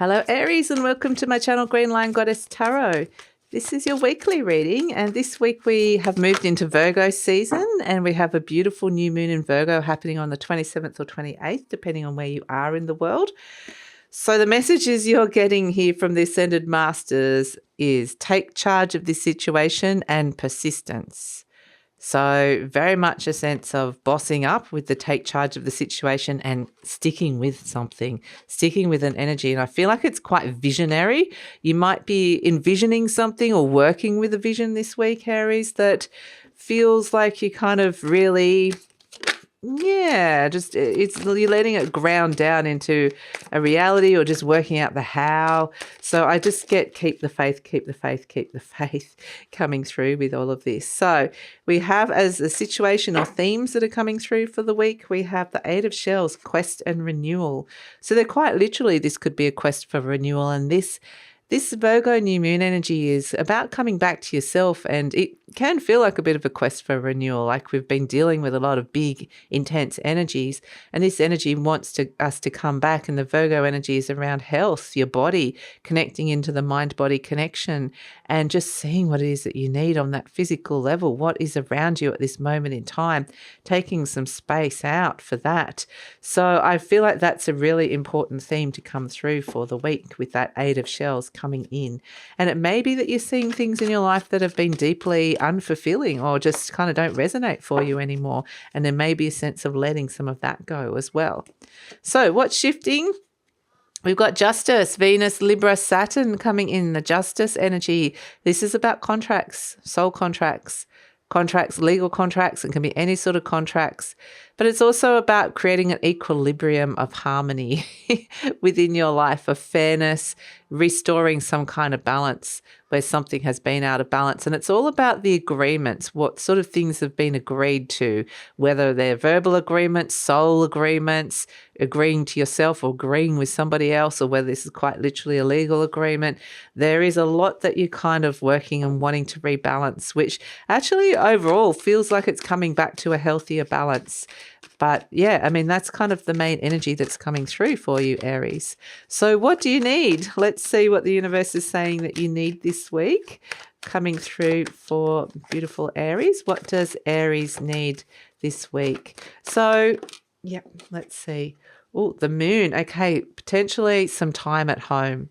Hello Aries and welcome to my channel GreenLion Goddess Tarot. This is your weekly reading, and this week we have moved into Virgo season and we have a beautiful new moon in Virgo happening on the 27th or 28th depending on where you are in the world. So the messages you're getting here from the Ascended Masters is take charge of this situation and persistence. So very much a sense of bossing up with the take charge of the situation and sticking with something, sticking with an energy. And I feel like it's quite visionary. You might be envisioning something or working with a vision this week, Aries, that feels like you kind of really, you're letting it ground down into a reality or just working out the how. So I just get keep the faith, keep the faith, keep the faith coming through with all of this. So we have as a situation or themes that are coming through for the week, we have the Eight of Shells, quest and renewal. So they're quite literally, this could be a quest for renewal, and this Virgo new moon energy is about coming back to yourself, and it can feel like a bit of a quest for renewal, like we've been dealing with a lot of big, intense energies, and this energy wants us to come back, and the Virgo energy is around health, your body, connecting into the mind-body connection, and just seeing what it is that you need on that physical level, what is around you at this moment in time, taking some space out for that. So I feel like that's a really important theme to come through for the week with that Eight of Shells coming in. And it may be that you're seeing things in your life that have been deeply unfulfilling or just kind of don't resonate for you anymore. And there may be a sense of letting some of that go as well. So what's shifting? We've got Justice, Venus, Libra, Saturn coming in, the Justice energy. This is about contracts, soul contracts, legal contracts. It can be any sort of contracts, but it's also about creating an equilibrium of harmony within your life, of fairness, restoring some kind of balance where something has been out of balance. And it's all about the agreements, what sort of things have been agreed to, whether they're verbal agreements, soul agreements, agreeing to yourself or agreeing with somebody else, or whether this is quite literally a legal agreement. There is a lot that you're kind of working and wanting to rebalance, which actually overall feels like it's coming back to a healthier balance. But yeah, I mean, that's kind of the main energy that's coming through for you, Aries. So what do you need? Let's see what the universe is saying that you need this week coming through for beautiful Aries. What does Aries need this week? So, yeah, let's see. Oh, the moon. Okay, potentially some time at home.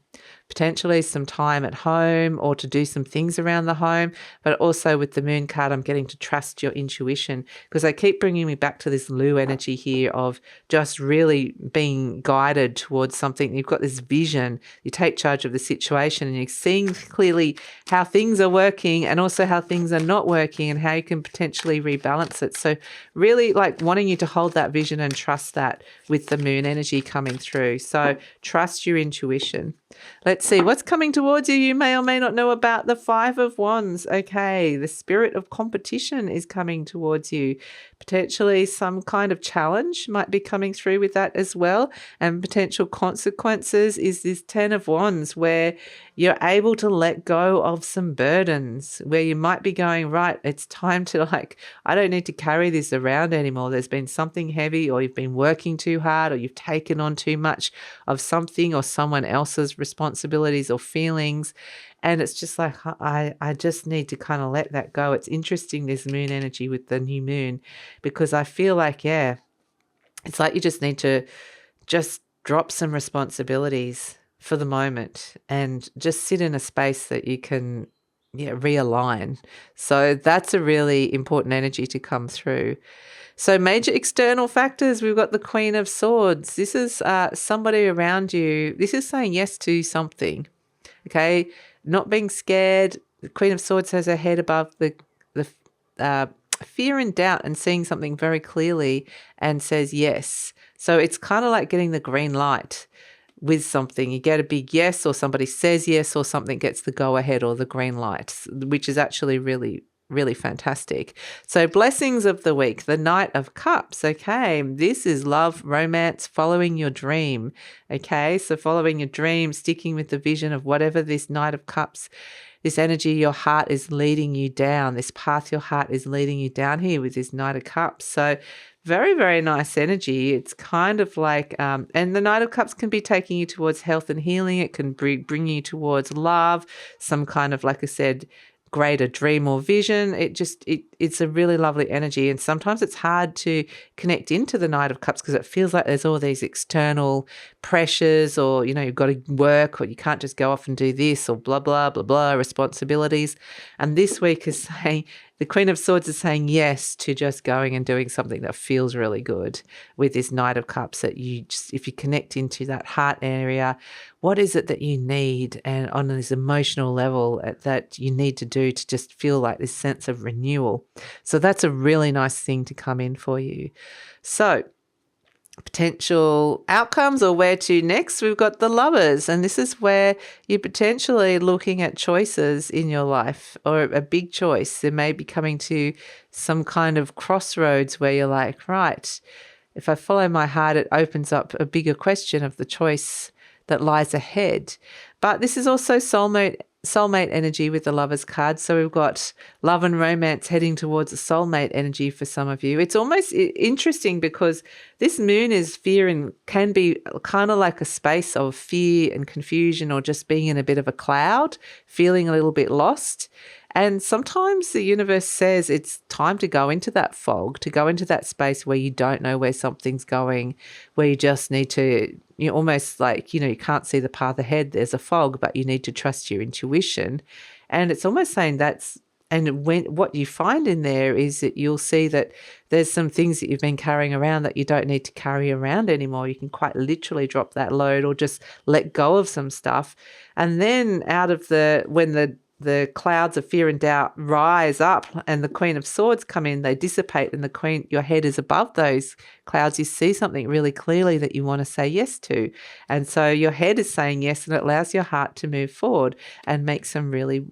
Or to do some things around the home. But also with the moon card, I'm getting to trust your intuition, because they keep bringing me back to this Lu energy here of just really being guided towards something. You've got this vision, you take charge of the situation, and you're seeing clearly how things are working and also how things are not working and how you can potentially rebalance it. So really like wanting you to hold that vision and trust that with the moon energy coming through. So trust your intuition. Let's see what's coming towards you. You may or may not know about the Five of Wands. Okay, the spirit of competition is coming towards you. Potentially some kind of challenge might be coming through with that as well. And potential consequences is this Ten of Wands, where you're able to let go of some burdens, where you might be going, right, it's time to I don't need to carry this around anymore. There's been something heavy, or you've been working too hard, or you've taken on too much of something or someone else's responsibilities or feelings. And it's just like, I just need to kind of let that go. It's interesting, this moon energy with the new moon, because I feel like, yeah, it's like you just need to just drop some responsibilities for the moment and just sit in a space that you can realign. So that's a really important energy to come through. So major external factors, we've got the Queen of Swords. This is somebody around you. This is saying yes to something, okay? Not being scared. The Queen of Swords has her head above the fear and doubt and seeing something very clearly and says yes. So it's kind of like getting the green light with something. You get a big yes, or somebody says yes, or something gets the go ahead or the green light, which is actually really, really fantastic. So blessings of the week, the Knight of Cups. Okay, this is love, romance, following your dream. Okay, so following your dream, sticking with the vision of whatever this Knight of Cups, this energy your heart is leading you down, this path your heart is leading you down here with this Knight of Cups. So very, very nice energy. It's kind of like, and the Knight of Cups can be taking you towards health and healing. It can bring you towards love, some kind of, like I said, greater dream or vision. It's a really lovely energy. And sometimes it's hard to connect into the Knight of Cups because it feels like there's all these external pressures, or, you've got to work, or you can't just go off and do this, or blah, blah, blah, blah, responsibilities. And this week is saying, the Queen of Swords is saying yes to just going and doing something that feels really good with this Knight of Cups, that if you connect into that heart area, what is it that you need, and on this emotional level that you need to do to just feel like this sense of renewal. So that's a really nice thing to come in for you. So potential outcomes, or where to next, we've got the Lovers, and this is where you're potentially looking at choices in your life, or a big choice. There may be coming to some kind of crossroads where you're like, right, if I follow my heart, it opens up a bigger question of the choice that lies ahead. But this is also soulmate energy with the Lovers card. So we've got love and romance heading towards a soulmate energy for some of you. It's almost interesting because this moon is fear, and can be kind of like a space of fear and confusion, or just being in a bit of a cloud, feeling a little bit lost. And sometimes the universe says it's time to go into that fog, to go into that space where you don't know where something's going, where you just need to, almost like, you can't see the path ahead. There's a fog, but you need to trust your intuition. And it's almost saying what you find in there is that you'll see that there's some things that you've been carrying around that you don't need to carry around anymore. You can quite literally drop that load, or just let go of some stuff. And then when the clouds of fear and doubt rise up and the Queen of Swords come in, they dissipate, and your head is above those clouds. You see something really clearly that you want to say yes to. And so your head is saying yes, and it allows your heart to move forward and make some really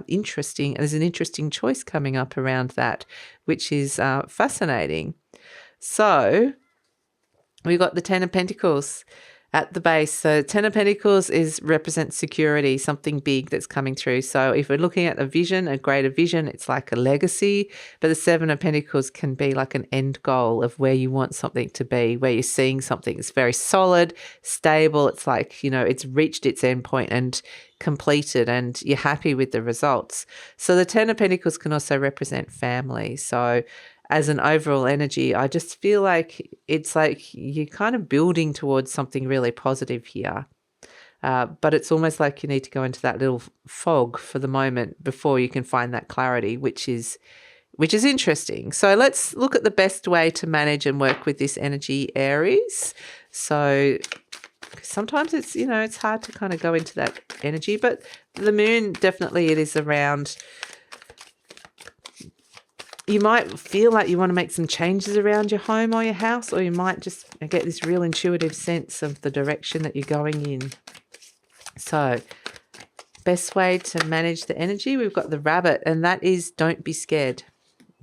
interesting, there's an interesting choice coming up around that, which is fascinating. So we've got the Ten of Pentacles at the base. So Ten of Pentacles represents security, something big that's coming through. So if we're looking at a vision, a greater vision, it's like a legacy. But the Seven of Pentacles can be like an end goal of where you want something to be, where you're seeing something that's very solid, stable. It's like, it's reached its end point and completed, and you're happy with the results. So the Ten of Pentacles can also represent family. So as an overall energy, I just feel like it's like you're kind of building towards something really positive here. But it's almost like you need to go into that little fog for the moment before you can find that clarity, which is interesting. So let's look at the best way to manage and work with this energy, Aries. So sometimes it's, it's hard to kind of go into that energy, but the moon, definitely it is around. You might feel like you want to make some changes around your home or your house, or you might just get this real intuitive sense of the direction that you're going in. So best way to manage the energy, we've got the Rabbit, and that is don't be scared.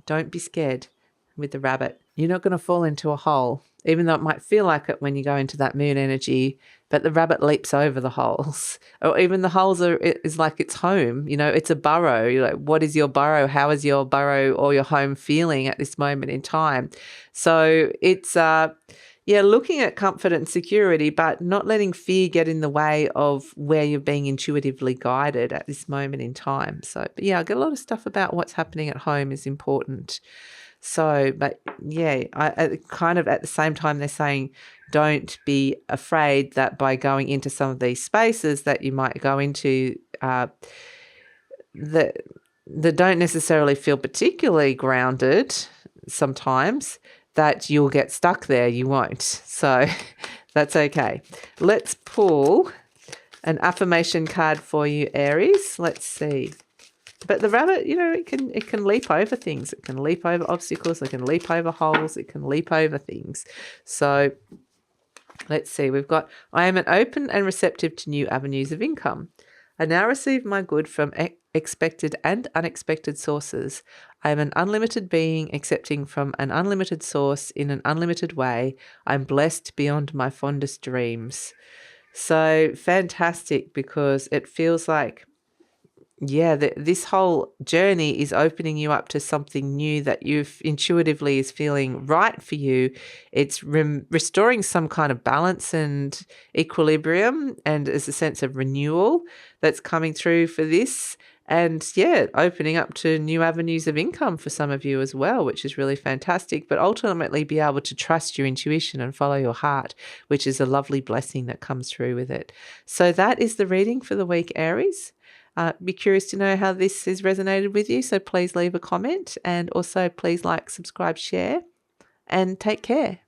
Don't be scared with the Rabbit. You're not going to fall into a hole, even though it might feel like it when you go into that moon energy, but the Rabbit leaps over the holes, or even the holes is like its home. It's a burrow. You're like, what is your burrow? How is your burrow or your home feeling at this moment in time? So it's, looking at comfort and security, but not letting fear get in the way of where you're being intuitively guided at this moment in time. So, but I get a lot of stuff about what's happening at home is important. So, but I kind of at the same time they're saying don't be afraid that by going into some of these spaces that you might go into that don't necessarily feel particularly grounded sometimes, that you'll get stuck there. You won't. So that's okay. Let's pull an affirmation card for you, Aries. Let's see. But the Rabbit, it can leap over things. It can leap over obstacles. It can leap over holes. It can leap over things. So let's see. We've got, I am an open and receptive to new avenues of income. I now receive my good from expected and unexpected sources. I am an unlimited being accepting from an unlimited source in an unlimited way. I'm blessed beyond my fondest dreams. So fantastic, because it feels like yeah, this whole journey is opening you up to something new that you've intuitively is feeling right for you. It's restoring some kind of balance and equilibrium, and as a sense of renewal that's coming through for this. And yeah, opening up to new avenues of income for some of you as well, which is really fantastic. But ultimately be able to trust your intuition and follow your heart, which is a lovely blessing that comes through with it. So that is the reading for the week, Aries. Be curious to know how this has resonated with you. So please leave a comment, and also please like, subscribe, share, and take care.